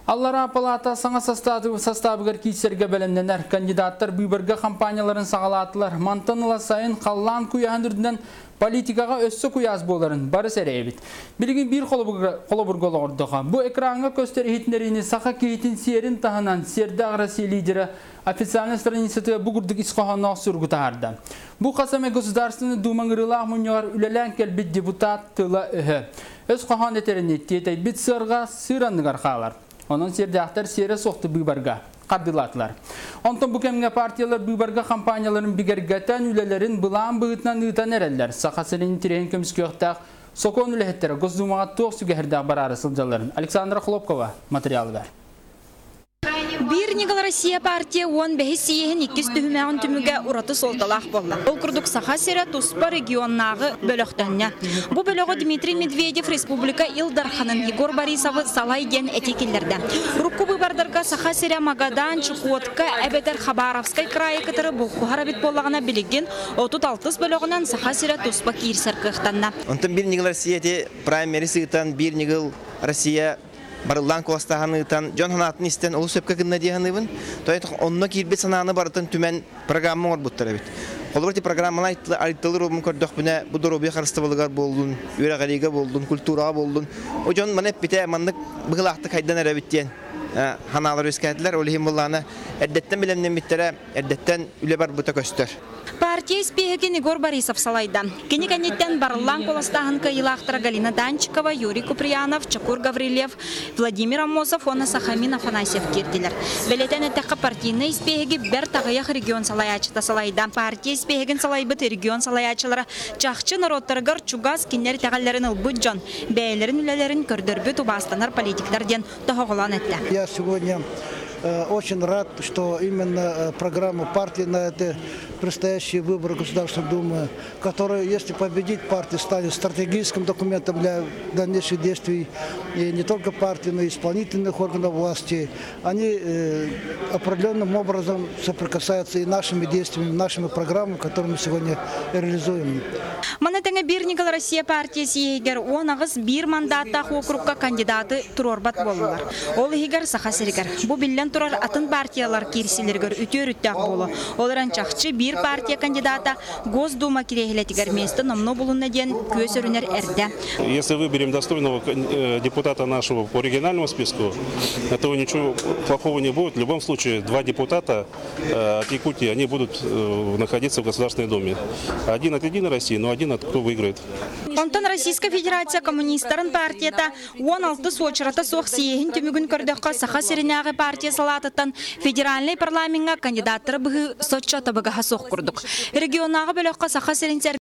Аллара палата саңа составыгар кейсерге бәлемненер. Кандидаттар бүйбіргі компанияларын сағалатылар. Мантаныла сайын қаллан күйяғындырдынан политикаға өссі күйаз боларын бары сәрейбіт. Білген бір қолыбырғылы ордыға. Бұ экранға көстері хитнеріні сақа кейтін серін тағынан серді ағрасы лидері официальный страницаты бұғырдық исқоғанна сүргітарды. Бұ қасаме государственный думаңырылақ мұнығар үлелән кәлбет депутат тыла үхі. Өз қоған етеріне тетай бит сырға сыранығар қалар. Onun serdahtар сері соқты бұйбарға қаддылатылар. Онтон бүкемге партиялар бұйбарға компанияларын бігергәтен үлелерін бұлан бұғытнан ұйтан әрелер. Сақасырын тирен көміскі өқтақ Сокон үләхеттері Госдумаға тоқ сүгердақ барары сылдаларын. Александра Хлопкова материалы бар. Bir Никол Россия партия он бәхесиехін 2 түхімәғын түміге ұраты солталақ болла. Ол күрдік Саха-Сері Туспа регионнағы бөліқтінне. Бұл бөліғы Дмитрий Медведев Республика Илдарханын Егор Борисовы салайден әтекелерді. Рукку бұбардарға Саха-Сері Магадан, Чукотка, әбетер Хабаровскай крайы кітірі бұл құхарабет болағына білеген 36 бөліғынан Саха-Сері Туспа кейірсер қықтанна. Онтын bir Никол Россия праймерисігітан bir Никол Россия Барылан коластағанығытан, жон ханатын істен олы сөпкі кінна дейғанығын, тойытық онына кейірбет санағаны барытын түмен программа бар бұттар әбет. Қолыбырты программаны айттылыр обын көрдіқ бұна бұдар обия қарыстывылығар болдың, үйрағалиға болдың, культураға болдың. О жон маны әппеті әмандық бұғылақты қайдан әрәбеттен ханалар өскәділер, олығын болағына әрдеттен білемнен біттері, әрдеттен үлі бар бұта көстер. Партия спехеген Егор Борисов салайдан. Кенеканеттен барылан коластағын кайылақтыра Галина Данчикова, Юрий Куприянов, Чакур Гаврилев, Владимир Амосов, Она Сахамин Афанасьев кирдилер. Белетен әтәқі партийны спехеге бір тағыяқ регион салаячыта салайдан. Партия спехеген салайбыт регион салаячылары чақчы народтарғар чугаз кеннер тәғалерін ұлбұджан. Бәйлерін үлелерін көрдірбі тубастанар политиктерден тұғылан әтті. Я сегодня очень рад, что именно программа партии на это предстоящие выборы Государственной Думы, которая, если победить, партия станет стратегическим документом для дальнейших действий и не только партии, но и исполнительных органов власти. Они определенным образом соприкасаются и нашими действиями, нашими программами, которые мы сегодня реализуем. Манетеңе bir Никол Россия партиясы егер онағыз bir мандаттақ округка кандидаты тұрорбат болылар. Ол егер Саха-Серігер. Бұл білен тұрар атын партиялар керсілергер үтер үттәқ болу. Оларан чақчы bir партия кандидата Госдума керехілетігер месті номно болуына ден көсірінер әрді. Если выберем достойного депутата нашего по региональному списку, этого ничего плохого не будет. В любом случае, 2 депутата от Якутии, они будут находиться в Государственной Думе. Один от Единой России, но один от кто выиграет. Онтан Российская Федерация коммунистарын партията 16 сочырата соқ сиехін түмігін көрдіққа Саха-Серінағы партия салатыттан федеральный парламентға кандидаттары бұғы сочата бұғаға соқ күрдік. Регионағы бөліққа Саха-Серін